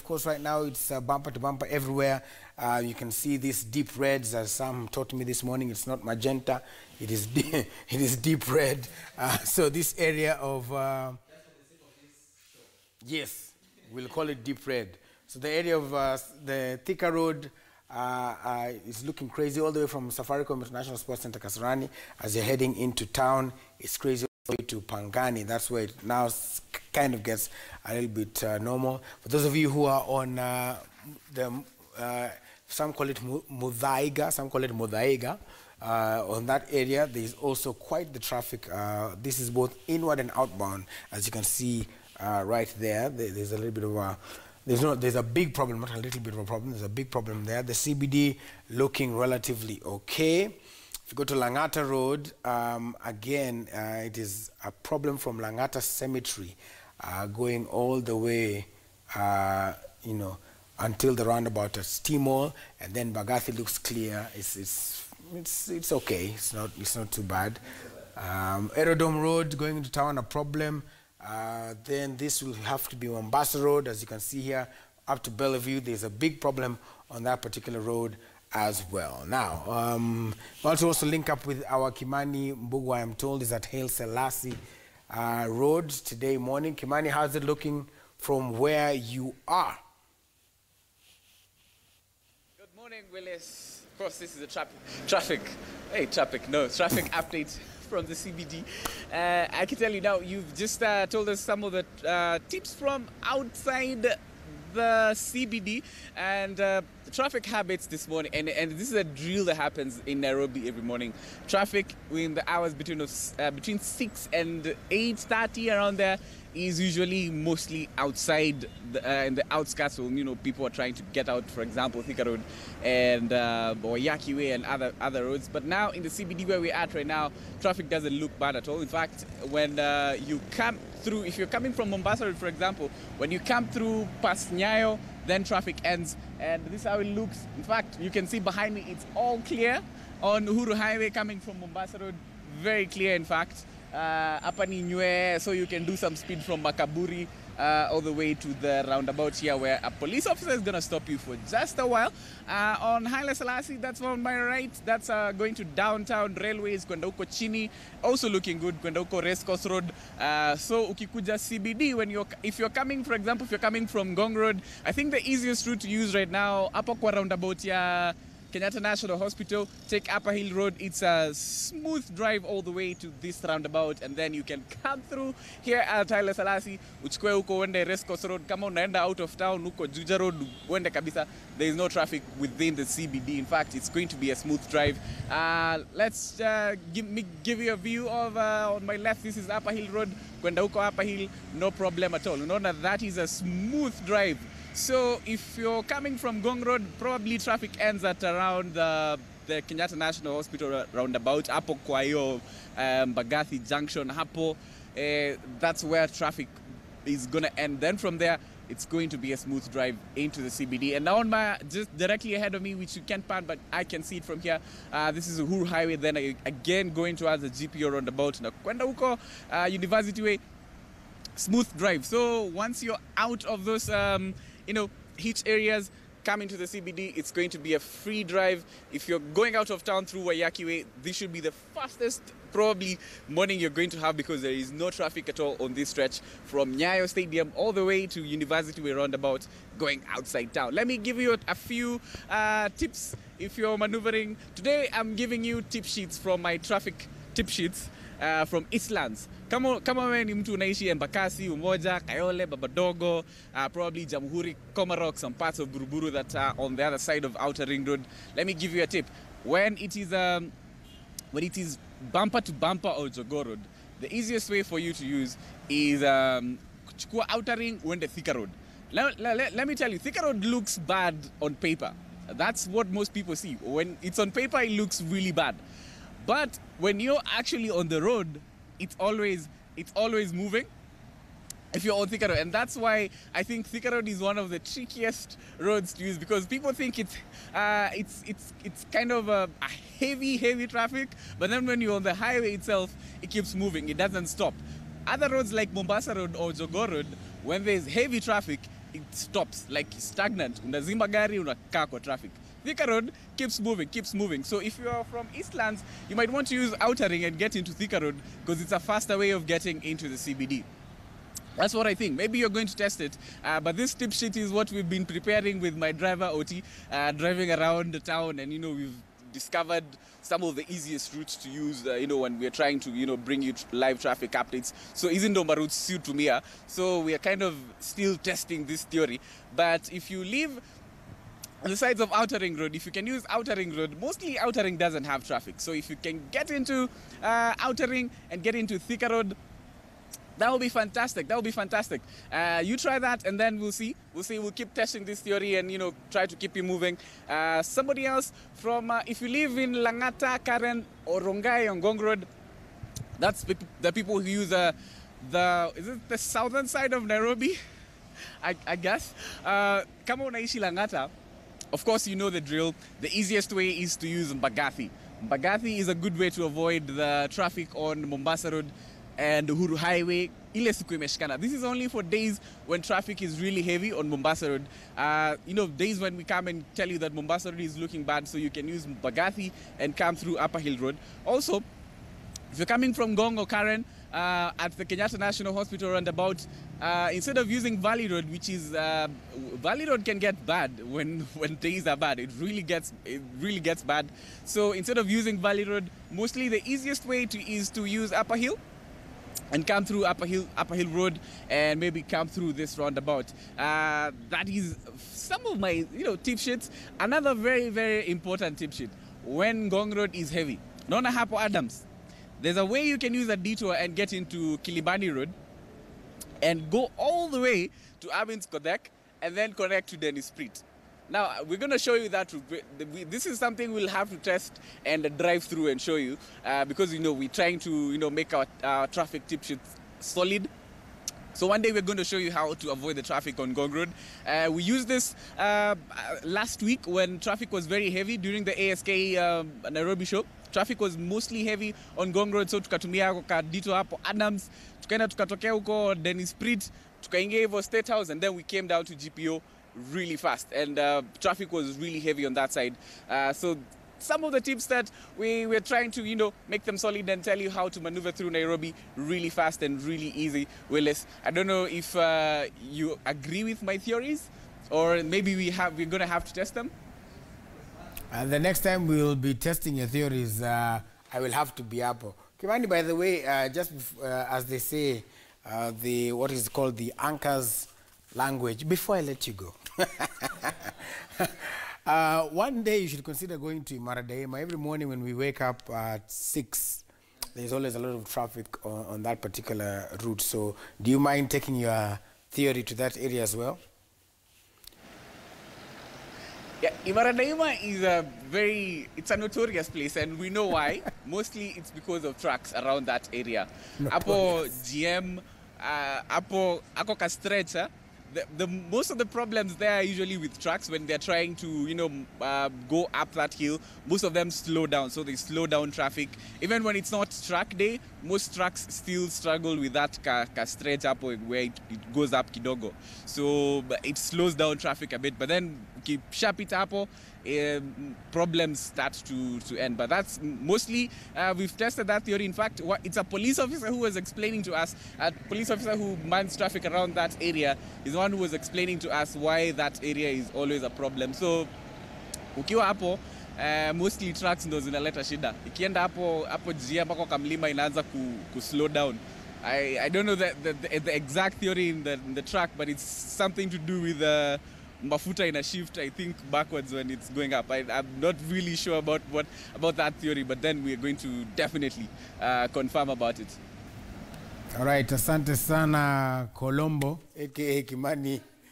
Of course, right now it's bumper to bumper everywhere. You can see these deep reds, as Sam taught me this morning. It's not magenta; it is it is deep red. So this area of yes, we'll call it deep red. So the area of the Thika Road is looking crazy all the way from Safaricom International Sports Center Kasarani. As you're heading into town, it's crazy all the way to Pangani. That's where it now kind of gets a little bit normal. For those of you who are on some call it Muthaiga, some call it Muthaiga. On that area, there is also quite the traffic. This is both inward and outbound, as you can see right there. There's a little bit of a there's a big problem, not a little bit of a problem. There's a big problem there. The CBD looking relatively okay. If you go to Langata Road, again, it is a problem from Langata Cemetery going all the way, you know, until the roundabout at Stimol, and then Bagathi looks clear. It's okay. It's not too bad. Aerodome Road going into town, a problem. Then this will have to be Mombasa Road, as you can see here, up to Bellevue. There's a big problem on that particular road as well. Now, we'll also link up with our Kimani Mbugua, I'm told, is at Haile Selassie Road today morning. Kimani, how's it looking from where you are? Good morning, Willis. Of course, this is a traffic update from the CBD. I can tell you now, you've just told us some of the tips from outside the CBD and the traffic habits this morning. And this is a drill that happens in Nairobi every morning. Traffic in the hours between 6 and 8:30 around there is usually mostly outside in the outskirts. So, you know, people are trying to get out, for example, Thika Road and Yaki Way and other roads. But now in the CBD where we're at right now, traffic doesn't look bad at all. In fact, when you come through, if you're coming from Mombasa Road, for example, when you come through past Nyayo, then traffic ends. And this is how it looks. In fact, you can see behind me, it's all clear on Uhuru Highway coming from Mombasa Road. Very clear, in fact. Hapa ni Nywe, so you can do some speed from Makaburi all the way to the roundabout here, where a police officer is going to stop you for just a while. On Haile Selassie, that's on my right. That's going to downtown railways, kwenda huko chini. Also looking good, kwenda huko Race Course Road. So ukikuja CBD, if you're coming, for example, if you're coming from Ngong Road, I think the easiest route to use right now, hapo kwa roundabout ya Kenyatta National Hospital, take Upper Hill Road. It's a smooth drive all the way to this roundabout, and then you can come through here at Haile Selassie, uchukue huko uende Race Course Road. Kama unaenda out of town huko Juja Road, uende kabisa. There is no traffic within the CBD. In fact, it's going to be a smooth drive. Let's give you a view of on my left. This is Upper Hill Road. Kwenda huko Upper Hill, no problem at all. You know that is a smooth drive. So if you're coming from Ngong Road, probably traffic ends at around the Kenyatta National Hospital roundabout, hapo kwa hiyo Bagathi Junction, hapo. That's where traffic is going to end. Then from there, it's going to be a smooth drive into the CBD. And now just directly ahead of me, which you can't pan, but I can see it from here, this is Uhuru Highway. Then again going towards the GPO roundabout, na kwenda huko University Way. Smooth drive. So once you're out of those hitch areas, come into the CBD, it's going to be a free drive. If you're going out of town through Wayaki Way, this should be the fastest probably morning you're going to have, because there is no traffic at all on this stretch from Nyayo Stadium all the way to University Way roundabout going outside town. Let me give you a few tips if you're maneuvering. Today I'm giving you tip sheets from my traffic tip sheets from Eastlands. Kama wewe ni mtu unaishi Embakasi, Umoja, Kayole, Babadogo, probably Jamhuri, Komarok, some parts of Buruburu that are on the other side of Outer Ring Road. Let me give you a tip. When it is bumper to bumper or Jogoo Road, the easiest way for you to use is kuchukua Outer Ring uende Thika Road. Let me tell you, Thika Road looks bad on paper. That's what most people see. When it's on paper, it looks really bad. But when you're actually on the road, it's always moving if you're on Thika Road. And that's why I think Thika Road is one of the trickiest roads to use, because people think it's kind of a heavy traffic, but then when you're on the highway itself, it keeps moving, it doesn't stop. Other roads like Mombasa Road or Jogoo Road, when there's heavy traffic, it stops, like stagnant. Unazima gari, unakaa kwa traffic. Thika Road keeps moving. So if you are from Eastlands, you might want to use Outer Ring and get into Thika Road because it's a faster way of getting into the CBD. That's what I think. Maybe you're going to test it. But this tip sheet is what we've been preparing with my driver, Oti, driving around the town. And, we've discovered some of the easiest routes to use, when we're trying to, bring you live traffic updates. So isn't Domba routes suit to me? So we are kind of still testing this theory. But if you live on the sides of Outer Ring Road, if you can use Outer Ring Road, mostly Outer Ring doesn't have traffic. So if you can get into Outer Ring and get into Thika Road, that will be fantastic. You try that, and then we'll see. We'll keep testing this theory and, try to keep you moving. Somebody else from, if you live in Langata, Karen, or Rongai on Ngong Road, that's the people who use is it the southern side of Nairobi? I guess. Kama unaishi Langata, of course you know the drill. The easiest way is to use Mbagathi. Mbagathi is a good way to avoid the traffic on Mombasa Road and Uhuru Highway. Ile siku imeshikana. This is only for days when traffic is really heavy on Mombasa Road. Days when we come and tell you that Mombasa Road is looking bad, so you can use Mbagathi and come through Upper Hill Road. Also, if you're coming from Ngong or Karen, at the Kenyatta National Hospital roundabout, instead of using Valley Road, which is Valley Road can get bad when days are bad. It really gets bad. So instead of using Valley Road, mostly the easiest way is to use Upper Hill and come through Upper Hill Road and maybe come through this roundabout. That is some of my tip sheets. Another very, very important tip sheet: when Ngong Road is heavy, Nona Hapo Adams, there's a way you can use a detour and get into Kilibani Road and go all the way to Abins Kodek and then connect to Dennis Pritt. Now, we're going to show you that. This is something we'll have to test and drive through and show you because, we're trying to, make our traffic tip sheets solid. So one day we're going to show you how to avoid the traffic on Ngong Road. We used this last week when traffic was very heavy during the ASK Nairobi show. Traffic was mostly heavy on Ngong Road, so tukatumia kwa dito hapo Adams, tukaenda tukatokea huko Dennis Pritt, tukaingia hivyo State House, and then we came down to GPO really fast, and traffic was really heavy on that side. So some of the tips that we're trying to, make them solid and tell you how to maneuver through Nairobi really fast and really easy. Willis, I don't know if you agree with my theories, or maybe we're going to have to test them. The next time we will be testing your theories, I will have to be up. Kimani, by the way, just as they say, what is called the anchor's language, before I let you go. One day you should consider going to Imara Daima. Every morning when we wake up at 6, there's always a lot of traffic on that particular route. So do you mind taking your theory to that area as well? Yeah, Imara Daima is it's a notorious place, and we know why. Mostly it's because of trucks around that area. Apo GM, Apo Ako stretch. Most of the problems there are usually with trucks when they're trying to, go up that hill. Most of them slow down, so they slow down traffic. Even when it's not truck day, most trucks still struggle with that stretch up where it goes up kidogo. So it slows down traffic a bit, but then keep sharp it up, problems start to end. But that's mostly, we've tested that theory. In fact, it's a police officer who was explaining to us, a police officer who mans traffic around that area is the one who was explaining to us why that area is always a problem. So ukiwa hapo, mostly trucks ndo zinaleta shida. Ikienda hapo jia mpaka kamlima inaanza ku slow down. I don't know the exact theory in the truck, but it's something to do with mafuta in a shift, I think, backwards when it's going up. I'm not really sure about that theory, but then we're going to definitely confirm about it. All right, asante sana Colombo, aka Kimani.